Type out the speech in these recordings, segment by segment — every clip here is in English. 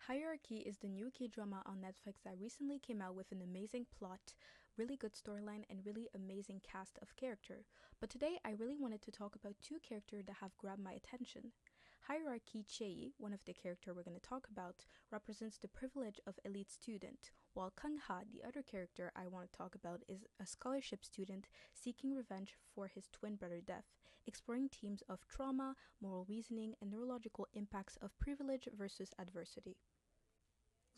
Hierarchy is the new K-drama on Netflix that recently came out with an amazing plot, really good storyline, and really amazing cast of character. But today I really wanted to talk about two characters that have grabbed my attention. Hierarchy Jae-i, one of the characters we're going to talk about, represents the privilege of elite student, while Kang Ha, the other character I want to talk about, is a scholarship student seeking revenge for his twin brother's death, exploring themes of trauma, moral reasoning, and neurological impacts of privilege versus adversity.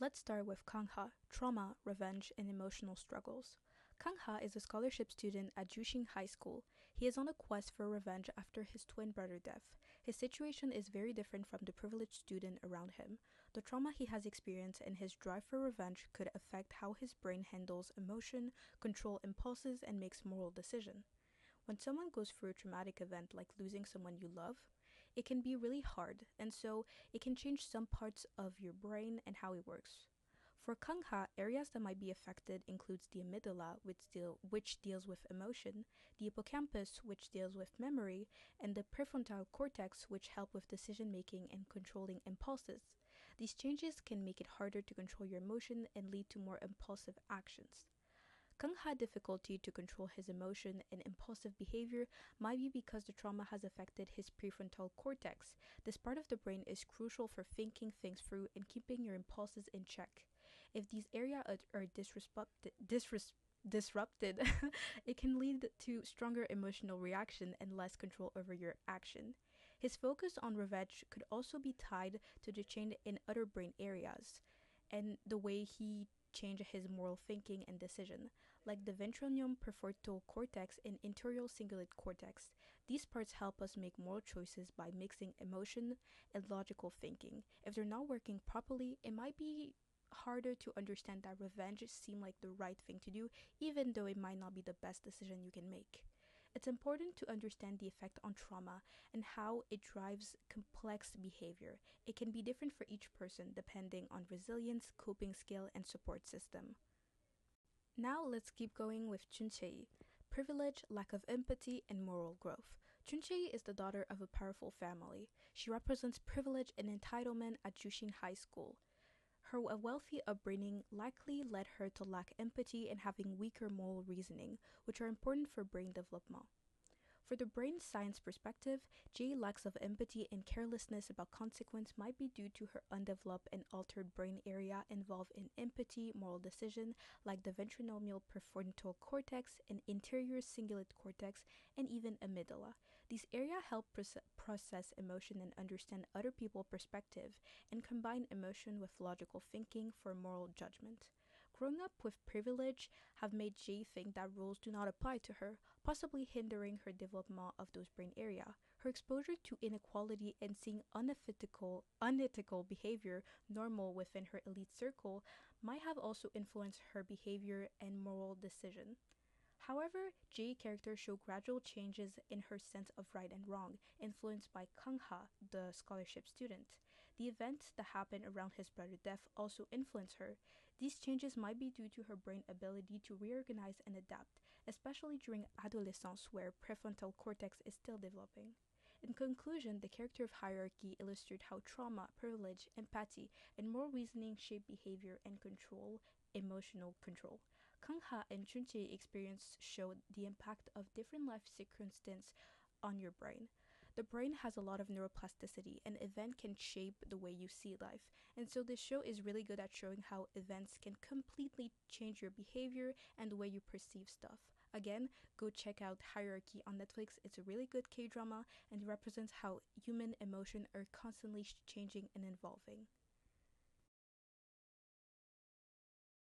Let's start with Kang Ha, trauma, revenge, and emotional struggles. Kang Ha is a scholarship student at Jushin High School. He is on a quest for revenge after his twin brother's death. His situation is very different from the privileged student around him. The trauma he has experienced and his drive for revenge could affect how his brain handles emotion, control impulses, and makes moral decisions. When someone goes through a traumatic event like losing someone you love, it can be really hard, and so it can change some parts of your brain and how it works. For Kang Ha, areas that might be affected includes the amygdala, which deals with emotion, the hippocampus, which deals with memory, and the prefrontal cortex, which help with decision making and controlling impulses. These changes can make it harder to control your emotion and lead to more impulsive actions. Kang had difficulty to control his emotion and impulsive behavior might be because the trauma has affected his prefrontal cortex. This part of the brain is crucial for thinking things through and keeping your impulses in check. If these areas are disrupted, it can lead to stronger emotional reaction and less control over your action. His focus on revenge could also be tied to the change in other brain areas and the way he change his moral thinking and decision, like the ventronium prefrontal cortex and anterior cingulate cortex. These parts help us make moral choices by mixing emotion and logical thinking. If they're not working properly, it might be harder to understand that revenge seems like the right thing to do, even though it might not be the best decision you can make. It's important to understand the effect on trauma and how it drives complex behavior. It can be different for each person depending on resilience, coping skill, and support system. Now let's keep going with Jung Jae-i. Privilege, lack of empathy, and moral growth. Jung Jae-i is the daughter of a powerful family. She represents privilege and entitlement at Jushin High School. Her wealthy upbringing likely led her to lack empathy and having weaker moral reasoning, which are important for brain development. For the brain science perspective, Jae's lack of empathy and carelessness about consequence might be due to her undeveloped and altered brain area involved in empathy, moral decision, like the ventrinominal prefrontal cortex and anterior cingulate cortex, and even amygdala. These areas help process emotion and understand other people's perspective, and combine emotion with logical thinking for moral judgment. Growing up with privilege have made Jae think that rules do not apply to her, possibly hindering her development of those brain area. Her exposure to inequality and seeing unethical behavior normal within her elite circle might have also influenced her behavior and moral decision. However, Jae's character showed gradual changes in her sense of right and wrong, influenced by Kang Ha, the scholarship student. The events that happened around his brother's death also influenced her. These changes might be due to her brain ability to reorganize and adapt, especially during adolescence where prefrontal cortex is still developing. In conclusion, the character of hierarchy illustrates how trauma, privilege, empathy, and moral reasoning shape behavior and control emotional control. Kang Ha and Jung Jae experience showed the impact of different life circumstances on your brain. The brain has a lot of neuroplasticity, and event can shape the way you see life. And so this show is really good at showing how events can completely change your behavior and the way you perceive stuff. Again, go check out Hierarchy on Netflix. It's a really good K-drama and it represents how human emotions are constantly changing and evolving.